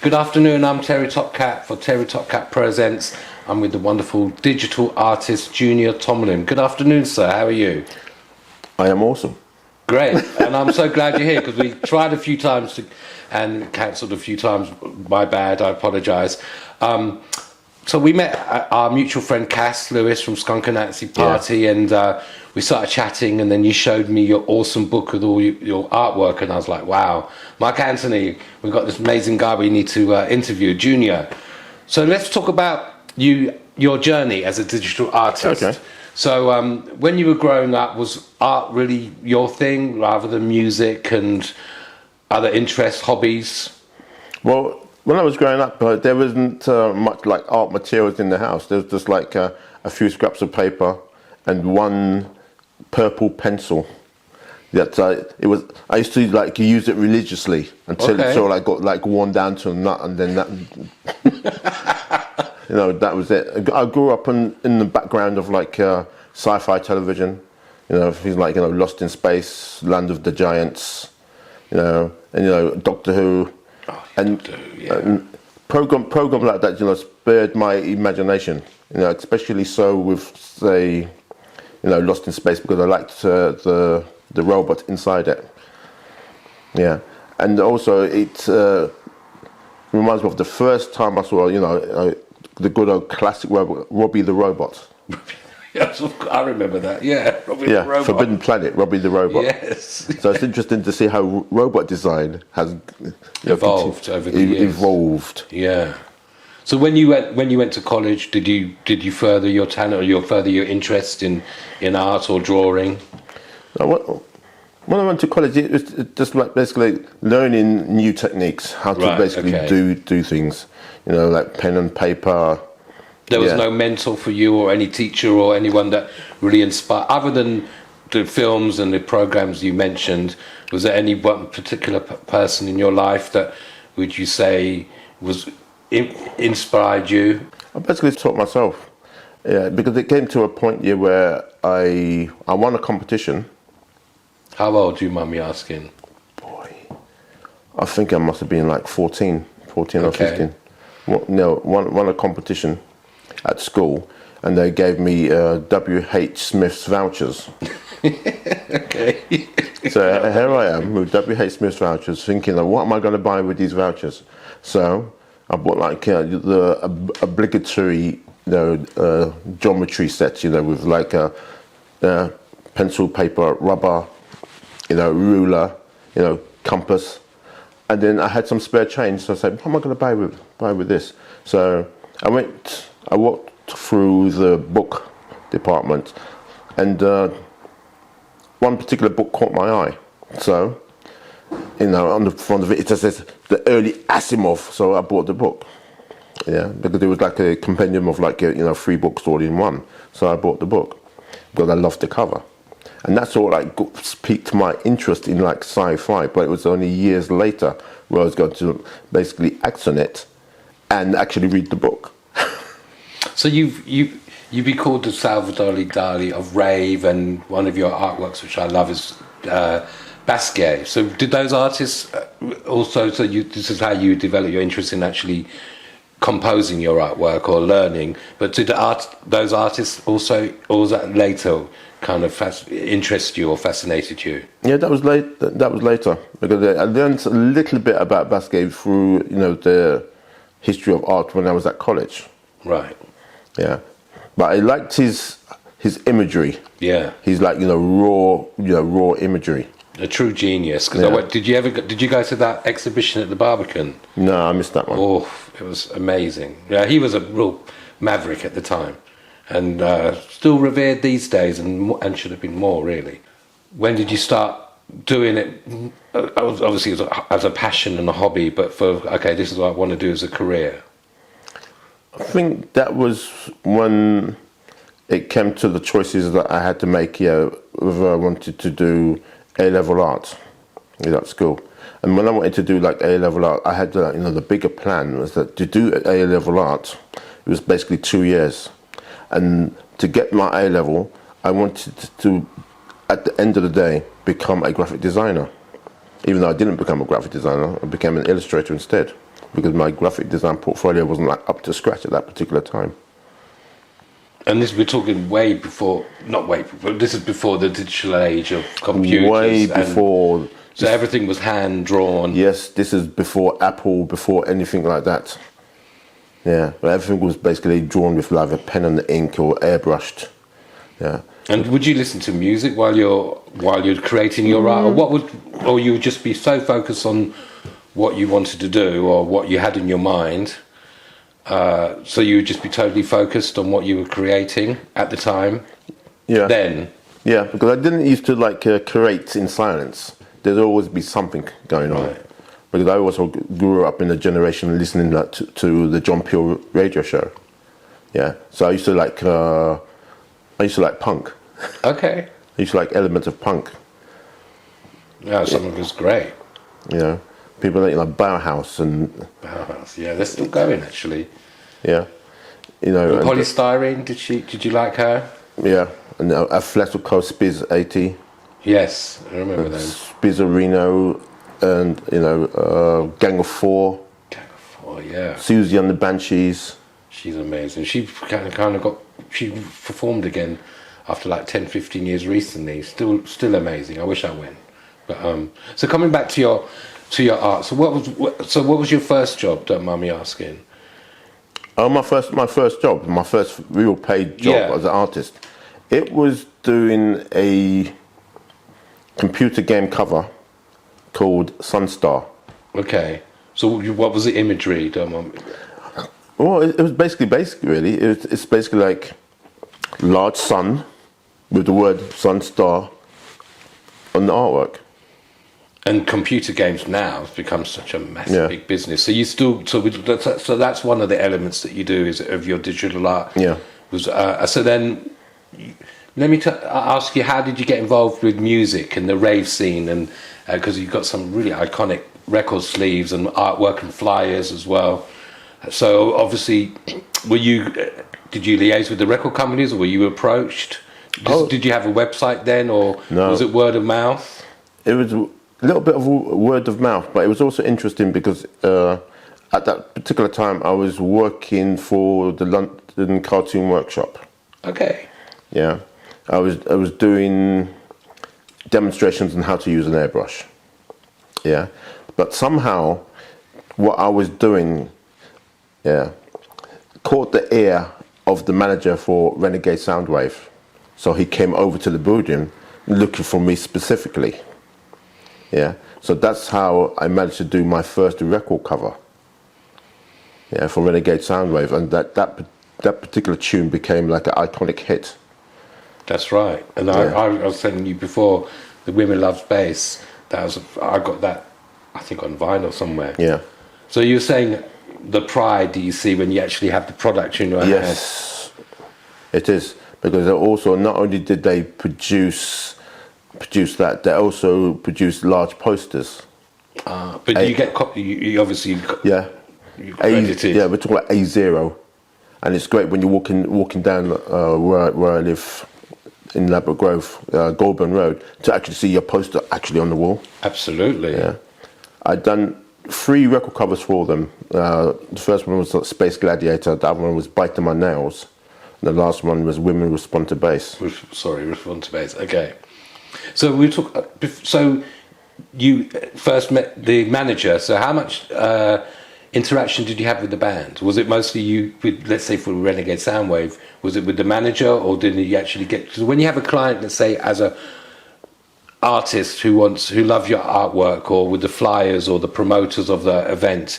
Good afternoon, I'm TerryTopCat for TerryTopCat Purrsents. I'm with the wonderful digital artist Junior Tomlin. Good afternoon, sir. How are you? I am awesome. Great, and I'm so glad you're here because we tried a few times and cancelled a few times. My bad, I apologise. So we met our mutual friend Cass Lewis from Skunk Anansi Party, and we started chatting, and then you showed me your awesome book with all your artwork, and I was like, wow, Mark Anthony, we've got this amazing guy we need to interview, Junior. So let's talk about your journey as a digital artist. Okay. So when you were growing up, was art really your thing rather than music and other interests, hobbies? Well, when I was growing up, there wasn't much like art materials in the house. There was just like a few scraps of paper and one purple pencil. That I used to like use it religiously until it sort of like got like worn down to a nut, and then that that was it. I grew up in the background of like sci-fi television, things like Lost in Space, Land of the Giants, and Doctor Who. And programs like that, spared my imagination. Especially so with, say, Lost in Space, because I liked the robot inside it. Yeah, and also it reminds me of the first time I saw, the good old classic robot, Robbie the Robot. Yes, I remember that. Yeah, Robbie the Robot. Forbidden Planet, Robbie the Robot. Yes. So it's interesting to see how robot design has evolved over the years. Evolved. Yeah. So when you went to college, did you further your talent or further your interest in art or drawing? When I went to college, it was just like basically learning new techniques, how to do things. Like pen and paper. There was no mentor for you or any teacher or anyone that really inspired, other than the films and the programs you mentioned. Was there any one particular person in your life that would you say was inspired you? I basically taught myself, because it came to a point here where I won a competition. How old, do you mind me asking? Boy, I think I must have been like 14 or 15. Won a competition at school, and they gave me W.H. Smith's vouchers. Okay. So here I am with W.H. Smith's vouchers, thinking, what am I going to buy with these vouchers? So I bought like the obligatory, geometry sets, with like a pencil, paper, rubber, ruler, compass, and then I had some spare change. So I said, what am I going to buy with this? So I walked through the book department, and one particular book caught my eye. So, on the front of it, it just says the early Asimov. So I bought the book. Yeah, because it was like a compendium of like 3 books all in one. So I bought the book because I loved the cover, and that's all like piqued my interest in like sci-fi. But it was only years later where I was going to basically act on it and actually read the book. So you've been called the Salvador Dali of rave, and one of your artworks, which I love, is Basquiat. So did those artists also? So this is how you develop your interest in actually composing your artwork or learning. But did those artists also, or was that later, kind of interest you or fascinated you? Yeah, that was late. That was later, because I learned a little bit about Basquiat through the history of art when I was at college. Right. Yeah, but I liked his imagery. Yeah, he's like raw imagery. A true genius. Because did you go to that exhibition at the Barbican? No, I missed that one. Oh, it was amazing. Yeah, he was a real maverick at the time, and still revered these days, and should have been more really. When did you start doing it? Obviously as a passion and a hobby, but this is what I want to do as a career. I think that was when it came to the choices that I had to make, whether I wanted to do A-level art at school. And when I wanted to do like A-level art, I had the bigger plan was that to do A-level art, it was basically 2 years. And to get my A-level, I wanted to, at the end of the day, become a graphic designer. Even though I didn't become a graphic designer, I became an illustrator instead. because my graphic design portfolio wasn't like up to scratch at that particular time. And this, we're talking way before, not way before, this is before the digital age of computers. Way and before. so everything was hand drawn. Yes, this is before Apple, before anything like that. Yeah, but everything was basically drawn with either pen and ink or airbrushed. Yeah. And would you listen to music while you're creating your art, or what would, or you would just be so focused on what you wanted to do or what you had in your mind, so you would just be totally focused on what you were creating at the time? Yeah. Then. Yeah, because I didn't used to like create in silence. There'd always be something going on. Right. Because I also grew up in a generation listening to the John Peel radio show. Yeah, so I used to like punk. Okay. I used to like elements of punk. Yeah, some of it's great. You know, people like Bauhaus and Bauhaus, yeah, they're still going actually. yeah, you know. And Polystyrene, did you like her? Yeah, and a Flexico Spiz 80. Yes, I remember those. Spizzerino, and you know, Gang of Four. Gang of Four, yeah. Susie and the Banshees. She's amazing. She kind of got, she performed again after like 10, 15 years recently. Still amazing. I wish I went. But so coming back to your art. So what was your first job? Don't mind me asking. Oh, my first job, my first real paid job as an artist. It was doing a computer game cover called Sunstar. Okay. So what was the imagery? Don't mind me. Well, it was basically really. It's basically like large sun with the word Sunstar on the artwork. And computer games now have become such a massive big business. So you still so that's one of the elements that you do is of your digital art. Yeah. Was so then. Let me ask you, how did you get involved with music and the rave scene? And because you've got some really iconic record sleeves and artwork and flyers as well. So obviously, did you liaise with the record companies, or were you approached? Did you have a website then, or was it word of mouth? It was a little bit of word of mouth, but it was also interesting because at that particular time I was working for the London Cartoon Workshop. Okay. Yeah. I was doing demonstrations on how to use an airbrush. Yeah. But somehow what I was doing caught the ear of the manager for Renegade Soundwave. So he came over to the building looking for me specifically. Yeah. So that's how I managed to do my first record cover. Yeah, for Renegade Soundwave, and that particular tune became like an iconic hit. That's right, and I was telling you before, the Women Love Bass. I got that, I think, on vinyl somewhere. Yeah. So you're saying the pride that you see when you actually have the product in your hand. Yes, it is, because also not only did they produce that, they also produced large posters. But you obviously you credited. We're talking about A0, and it's great when you're walking down where I live in Ladbroke Grove, Goulburn Road, to actually see your poster actually on the wall. Absolutely. Yeah, I'd done 3 record covers for them. The first one was Space Gladiator, the other one was Biting My Nails, and the last one was Women Respond to Bass. Respond to Bass. Okay. So we talk. So you first met the manager. So how much interaction did you have with the band? Was it mostly you with, let's say, for Renegade Soundwave? Was it with the manager, or did you actually get? Because when you have a client, let's say, as a artist who loves your artwork, or with the flyers or the promoters of the event,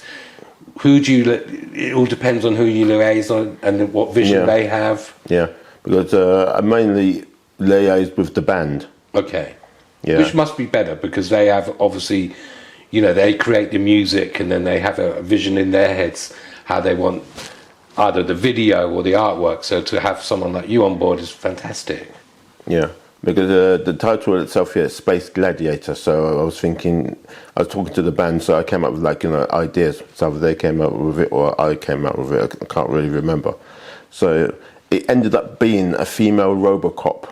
it all depends on who you liaise on and what vision they have. Yeah, because I mainly liaise with the band. Okay. Yeah. Which must be better, because they have obviously, they create the music and then they have a vision in their heads how they want either the video or the artwork. So to have someone like you on board is fantastic. Yeah, because the title itself here is Space Gladiator. So I was talking to the band, so I came up with ideas. So either they came up with it or I came up with it. I can't really remember. So it ended up being a female Robocop.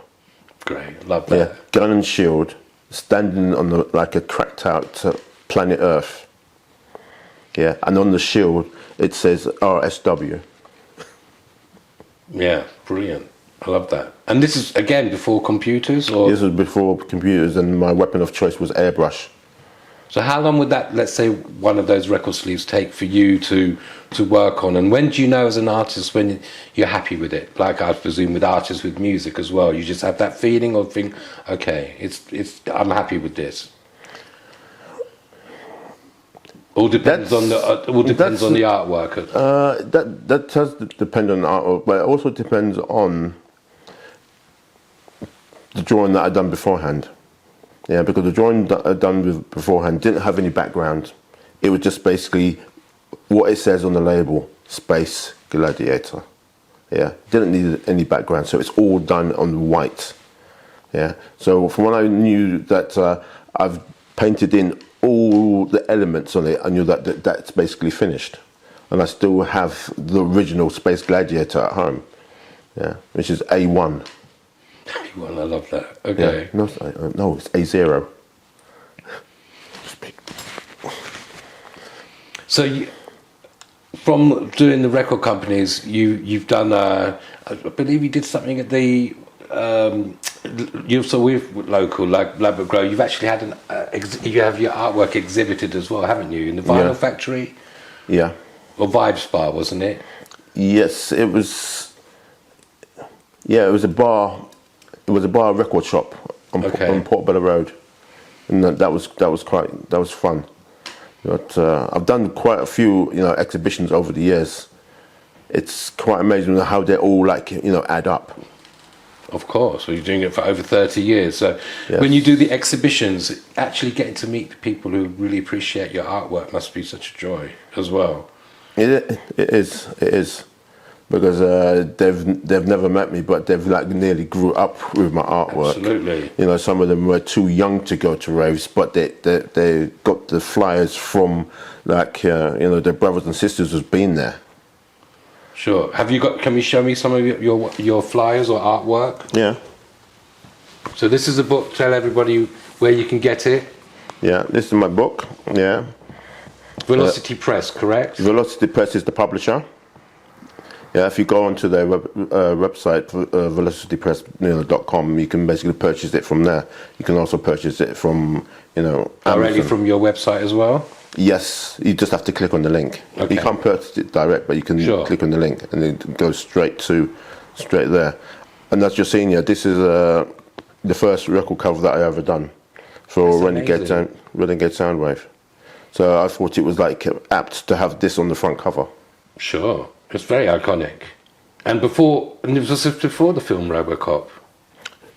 Great, love that. Yeah, gun and shield, standing on like a cracked out planet Earth. Yeah, and on the shield it says RSW. Yeah, brilliant. I love that. And this is again before computers, or This was before computers, and my weapon of choice was airbrush. so how long would that, let's say, one of those record sleeves take for you to work on? And when do you know as an artist when you're happy with it? Like I presume with artists with music as well, you just have that feeling or think, okay, it's I'm happy with this. All depends on the artwork. That does depend on artwork, but it also depends on the drawing that I'd done beforehand. Yeah, because the drawing that I'd done beforehand didn't have any background. It was just basically what it says on the label, Space Gladiator. Yeah, didn't need any background, so it's all done on white. Yeah, so from when I knew that I've painted in all the elements on it, I knew that that's basically finished. And I still have the original Space Gladiator at home, yeah, which is A1. Well, I love that. Okay. Yeah, no, it's A0. So, from doing the record companies, you've done. I believe you did something at the. You've so with local like Ladbroke Grove. You've actually had you have your artwork exhibited as well, haven't you? In the Vinyl Factory. Yeah. Or Vibes Bar, wasn't it? Yes, it was. Yeah, it was a bar. It was a bar record shop on Portobello Road, and that was fun. But I've done quite a few exhibitions over the years. It's quite amazing how they all add up. Of course, well, you're doing it for over 30 years. So Yes. when you do the exhibitions, actually getting to meet the people who really appreciate your artwork must be such a joy as well. It is. Because they've never met me, but they've nearly grew up with my artwork. Absolutely. Some of them were too young to go to raves, but they got the flyers from their brothers and sisters who's been there. Sure. Have you got? Can you show me some of your flyers or artwork? Yeah. So this is a book. Tell everybody where you can get it. Yeah. This is my book. Yeah. Velocity Press, correct? Velocity Press is the publisher. Yeah, if you go onto their website, velocitypress.com, you can basically purchase it from there. You can also purchase it from, Directly from your website as well? Yes, you just have to click on the link. Okay. You can't purchase it direct, but you can click on the link and it goes straight there. And as you're seeing here, this is the first record cover that I ever done for Renegade Soundwave. So I thought it was apt to have this on the front cover. Sure. It's very iconic. And was this before the film RoboCop?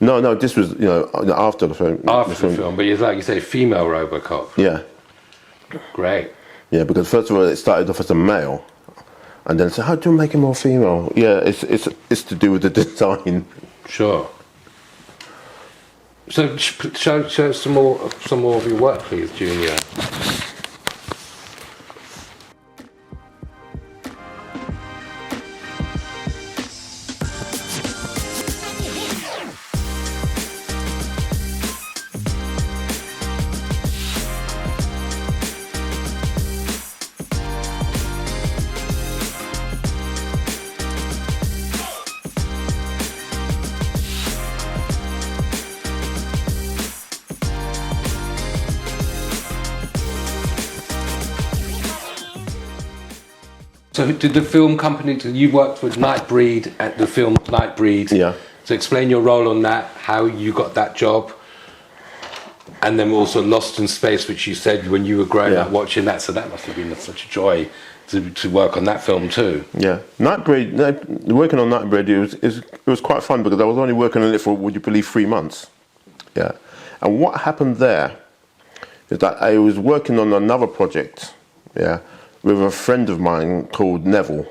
No, this was after the film. After the film, but it's like you say, female RoboCop. Yeah. Great. Yeah, because first of all it started off as a male, and then how do you make him more female? Yeah, it's to do with the design. Sure. So show some more of your work, please, Junior. So did the film company, you worked with Nightbreed at the film Nightbreed. Yeah. So explain your role on that, how you got that job. And then also Lost in Space, which you said when you were growing up watching that. So that must have been such a joy to work on that film too. Yeah. Nightbreed, working on Nightbreed, it was quite fun because I was only working on it for, would you believe, 3 months. Yeah. And what happened there is that I was working on another project, with a friend of mine called Neville.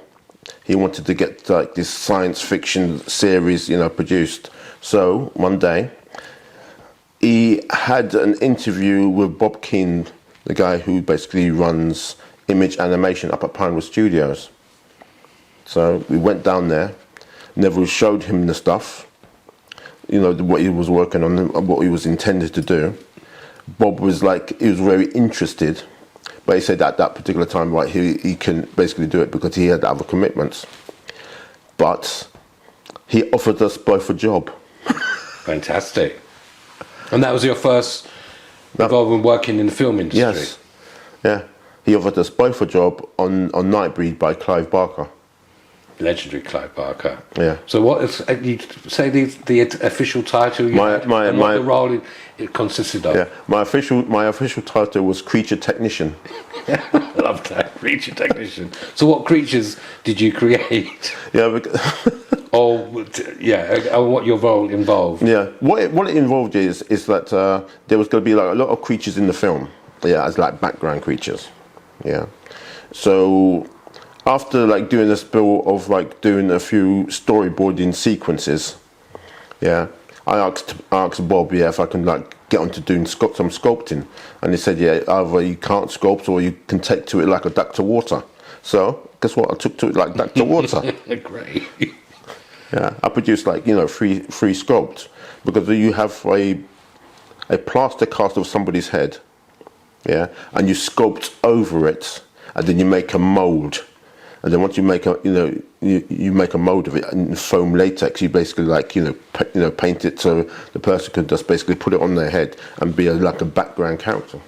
He wanted to get this science fiction series, produced. So one day, he had an interview with Bob Keane, the guy who basically runs Image Animation up at Pinewood Studios. So we went down there. Neville showed him the stuff, what he was working on, what he was intended to do. Bob was he was very interested, But he said at that particular time, right, he couldn't basically do it because he had other commitments. But he offered us both a job. Fantastic. And that was your first involvement working in the film industry? Yes. Yeah. He offered us both a job on Nightbreed by Clive Barker. Legendary Clive Barker. Yeah. So what is, you say the official title you had, and what the role it consisted of? Yeah. My official title was Creature Technician. I love that, creature technician. So what creatures did you create? Yeah. or what your role involved? Yeah. What it involved is that there was going to be like a lot of creatures in the film. Yeah, as like background creatures. Yeah. So after like doing a spill of like doing a few storyboarding sequences, yeah, I asked Bob, if I can like get onto doing some sculpting, and he said, yeah, either you can't sculpt or you can take to it like a duck to water. So guess what? I took to it like duck to water. Great. Yeah, I produced like free sculpt, because you have a plaster cast of somebody's head, yeah, and you sculpt over it, and then you make a mold. And then once you make you make a mold of it in foam latex, you basically like paint it so the person could just basically put it on their head and be like a background character.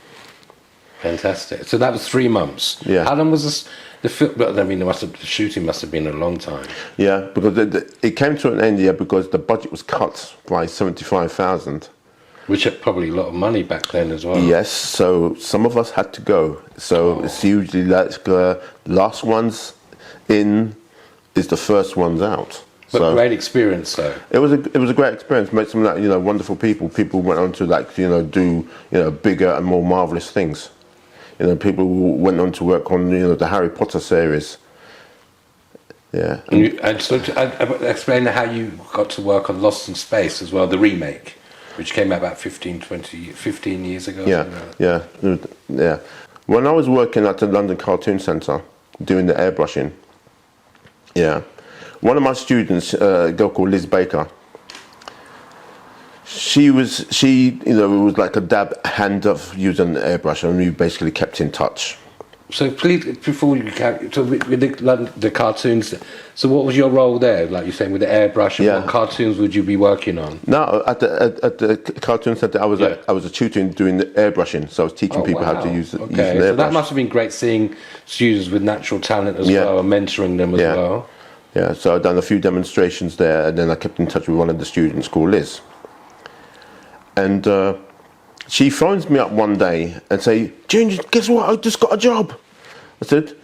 Fantastic. So that was 3 months. Yeah. How long was this? The film? I mean, the shooting must have been a long time. Yeah, because it came to an end because the budget was cut by 75,000. Which had probably a lot of money back then as well. Yes, so some of us had to go. So it's usually like last ones in is the first ones out. But so great experience though. It was a great experience. Met some wonderful people. People went on to do bigger and more marvelous things. People went on to work on the Harry Potter series. Yeah. And so explain how you got to work on Lost in Space as well, the remake, which came out about 15 years ago. Yeah. When I was working at the London Cartoon Centre doing the airbrushing, one of my students, a girl called Liz Baker, she was like a dab hand of using the airbrush, and we basically kept in touch. So please, before you so with the cartoons, so what was your role there? Like you're saying with the airbrush, and what cartoons would you be working on? No, at the cartoon centre, I was a tutor doing the airbrushing, so I was teaching people how to use the airbrush. So that must have been great seeing students with natural talent as well, and mentoring them as well. Yeah, so I've done a few demonstrations there, and then I kept in touch with one of the students called Liz. And she phones me up one day and say, "Junior, guess what? I just got a job." I said,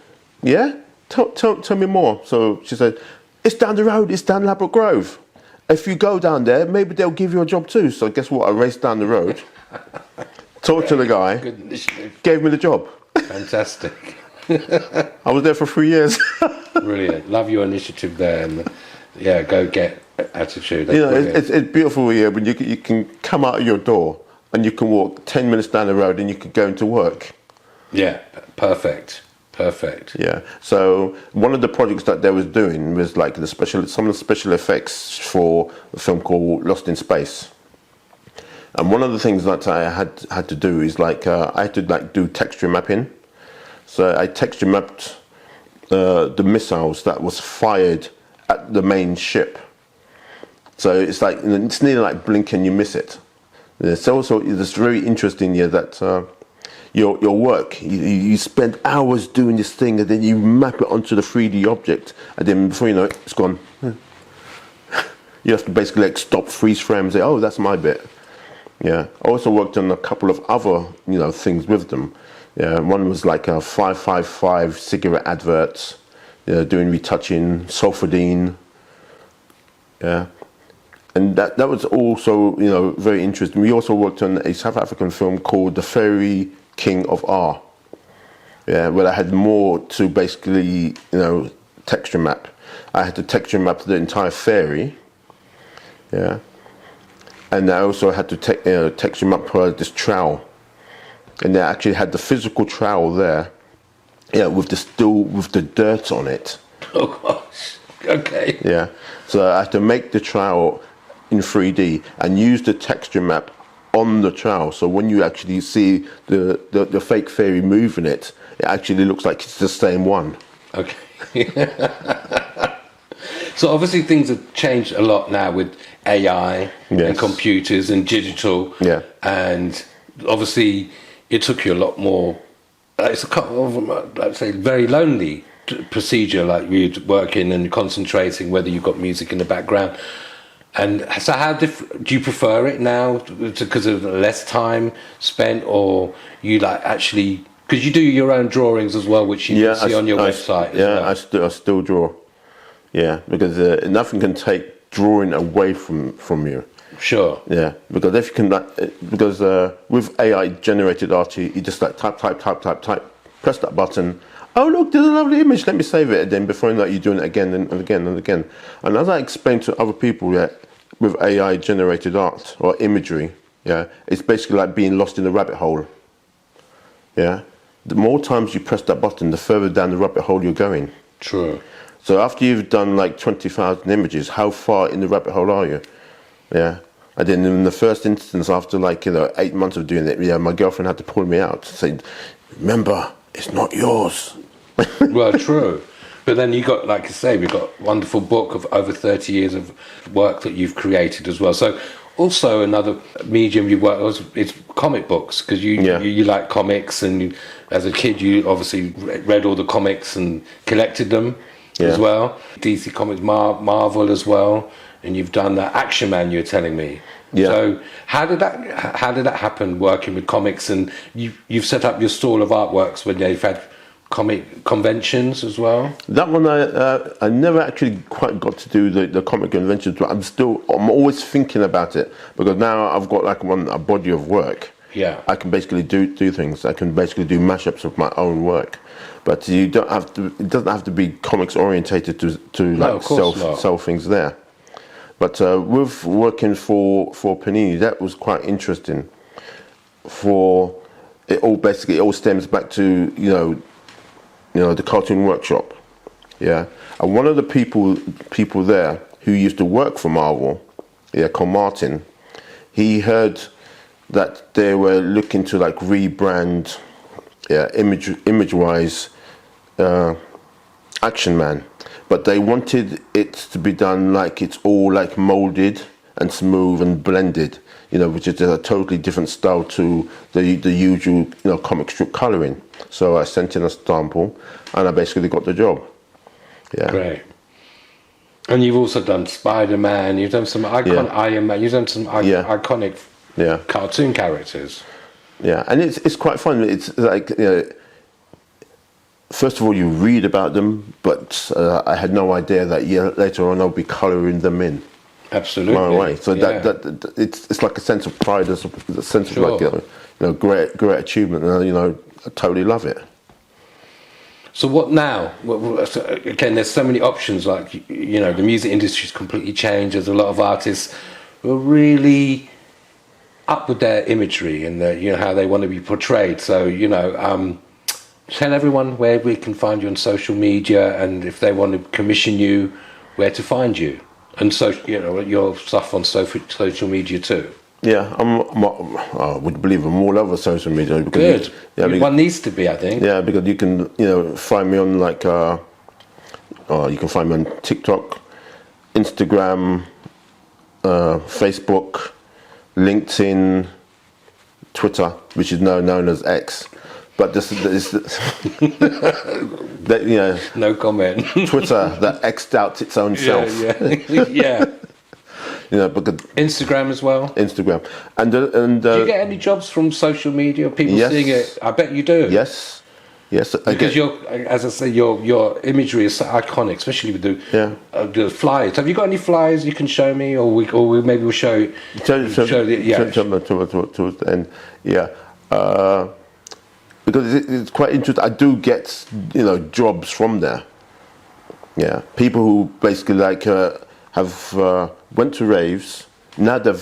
"Yeah? Tell me more." So she said, "It's down the road, it's down Ladbroke Grove. If you go down there, maybe they'll give you a job too." So guess what? I raced down the road, talked to the guy, gave me the job. Fantastic. I was there for 3 years. Brilliant. Love your initiative there, and go get attitude. It's beautiful here when you can come out of your door and you can walk 10 minutes down the road and you could go into work. Yeah, perfect. Yeah. So one of the projects that they was doing was like some of the special effects for a film called Lost in Space. And one of the things that I had to do is I had to do texture mapping. So I texture mapped the missiles that was fired at the main ship. So it's nearly like blink and you miss it. It's also very interesting here that your work, you spend hours doing this thing, and then you map it onto the 3D object, and then before you know it, it's gone. You have to basically stop, freeze frame, and say, "Oh, that's my bit." Yeah. I also worked on a couple of other things with them. Yeah. One was like a 555 cigarette adverts, doing retouching, sulfidine. Yeah. And that was also, very interesting. We also worked on a South African film called The Fairy King of R. Yeah, where I had more to basically, texture map. I had to texture map the entire fairy. Yeah. And I also had to texture map this trowel. And they actually had the physical trowel there, with the dirt on it. Oh gosh. Okay. Yeah. So I had to make the trowel in 3D and use the texture map on the trowel. So when you actually see the fake fairy moving it, it actually looks like it's the same one. Okay. So obviously things have changed a lot now with AI and Yes. computers and digital. Yeah. And obviously it took you a lot more. It's a kind of, I'd say, very lonely procedure, like you're working and concentrating, whether you've got music in the background. And so how do you prefer it now because of less time spent, or you like actually, because you do your own drawings as well, which you can see on your website as well. I still draw. Yeah, because nothing can take drawing away from you. Sure. Yeah, because if you can, with AI generated art, you just like type, press that button. Oh look, there's a lovely image. Let me save it. And then before that, you're doing it again and again and again. And as I explained to other people, yeah, with AI generated art or imagery, yeah, it's basically like being lost in a rabbit hole. Yeah, the more times you press that button, the further down the rabbit hole you're going. True. So after you've done like 20,000 images, how far in the rabbit hole are you? Yeah. And then in the first instance, after 8 months of doing it, yeah, my girlfriend had to pull me out, saying, "Remember, it's not yours." Well, true. But then you got, like I say, we've got a wonderful book of over 30 years of work that you've created as well. So also another medium you work with is comic books, because you like comics, and as a kid you obviously read all the comics and collected them as well. DC Comics, Marvel as well, and you've done that Action Man, you were telling me. Yeah. So how did that happen, working with comics? And you've set up your stall of artworks when they've had comic conventions as well? That one I never actually quite got to do the comic conventions, but I'm always thinking about it, because now I've got a body of work. Yeah. I can basically do things. I can basically do mashups of my own work. But you don't have to. It doesn't have to be comics orientated to sell things there. But with working for Panini, that was quite interesting. It all stems back to the Cartoon Workshop, yeah. And one of the people there who used to work for Marvel, yeah, called Martin, he heard that they were looking to rebrand, yeah, image-wise, Action Man, but they wanted it to be done like it's all molded and smooth and blended, which is a totally different style to the usual comic strip colouring. So I sent in a sample, and I basically got the job. Yeah. Great. And you've also done Spider-Man. You've done some Iron Man. You've done some iconic cartoon characters. Yeah, and it's quite fun. It's first of all, you read about them, but I had no idea that later on I'll be colouring them in. Absolutely. My way. So that it's like a sense of pride, a sense of great achievement, and I totally love it. So what now? Again, there's so many options. The music industry's completely changed. There's a lot of artists who are really up with their imagery and how they want to be portrayed. So tell everyone where we can find you on social media, and if they want to commission you, where to find you, and your stuff on social media too. Yeah, I would believe I'm all over social media. Good. One needs to be, I think. Yeah, because you can, find me on you can find me on TikTok, Instagram, Facebook, LinkedIn, Twitter, which is now known as X. But this no comment. Twitter that X'd out its own self. Yeah. Because Instagram as well. Instagram and do you get any jobs from social media? People seeing it? I bet you do. Yes. Because as I say, your imagery is so iconic, especially with the flyers. Have you got any flyers you can show me, or maybe we'll show you? Towards the end. Yeah. Because it's quite interesting. I do get jobs from there. Yeah, people who basically have went to raves. Now they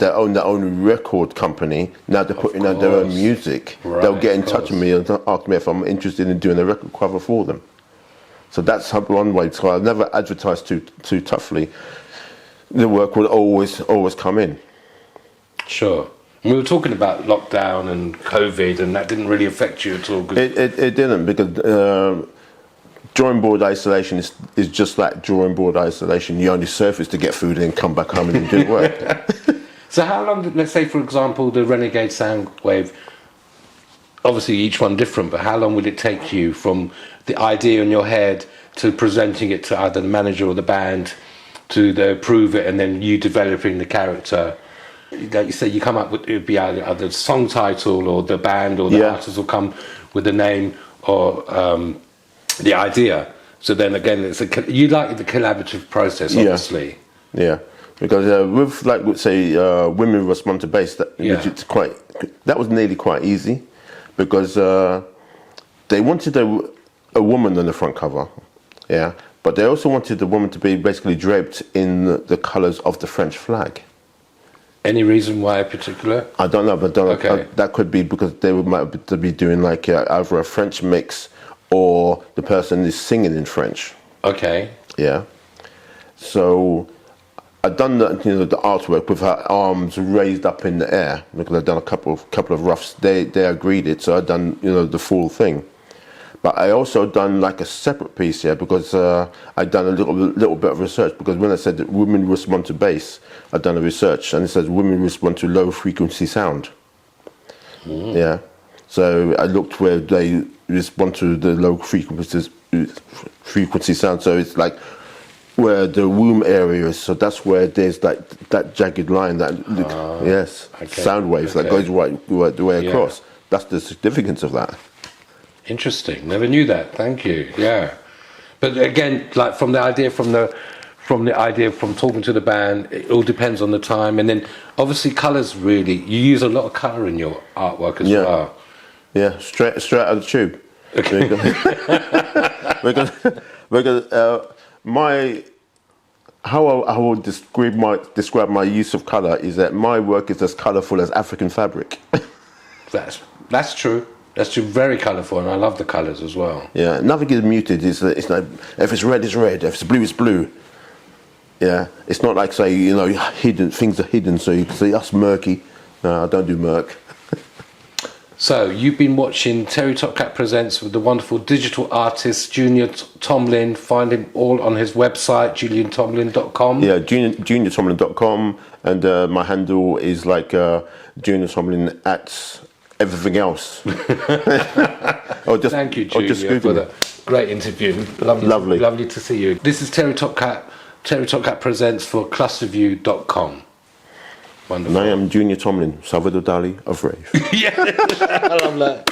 own their own record company. Now they're putting out their own music. Right, they'll get in touch with me and ask me if I'm interested in doing a record cover for them. So that's one way. So I'll never advertise too toughly. The work will always come in. Sure. We were talking about lockdown and COVID, and that didn't really affect you at all. It didn't, because drawing board isolation is just like drawing board isolation. You only surface to get food and then come back home and it didn't work. So how long did, let's say for example, the Renegade Soundwave, obviously each one different, but how long would it take you from the idea in your head to presenting it to either the manager or the band to approve it, and then you developing the character? Like you say, you come up with, it would be either the song title or the band or the artist will come with the name or the idea. So then again, you like the collaborative process, obviously. Yeah, because with, like, let's say, women respond to bass, that was nearly quite easy, because they wanted a woman on the front cover, but they also wanted the woman to be basically draped in the colours of the French flag. Any reason why in particular? I don't know, but that could be because they might be doing like either a French mix or the person is singing in French. Okay. Yeah. So I'd done the artwork with her arms raised up in the air, because I'd done a couple of roughs. They agreed it, so I'd done the full thing. But I also done like a separate piece here, because I'd done a little bit of research, because when I said that women respond to bass, I'd done a research, and it says women respond to low frequency sound. Yeah. So I looked where they respond to the low frequency sound. So it's like where the womb area is. So that's where there's that jagged line, sound waves that goes right the way across. That's the significance of that. Interesting. Never knew that. Thank you. Yeah. But again, like from talking to the band, it all depends on the time, and then obviously colours. Really, you use a lot of colour in your artwork as well. Yeah, straight out of the tube. Okay. because how I would describe my use of colour is that my work is as colourful as African fabric. That's true. That's true. Very colourful, and I love the colours as well. Yeah, nothing is muted. It's like, if it's red, it's red. If it's blue, it's blue. Yeah, it's not like, say, hidden things are hidden, so you can see us murky. No, I don't do murk. So you've been watching TerryTopCat Presents with the wonderful digital artist Junior Tomlin. Find him all on his website, juliantomlin.com. Yeah, juniortomlin.com, and my handle is like Junior Tomlin at everything else. Thank you, Junior, for the great interview. Lovely to see you. This is TerryTopCat Presents for clusterview.com. Wonderful. And I am Junior Tomlin, Salvador Dali of rave. Yeah, I love that.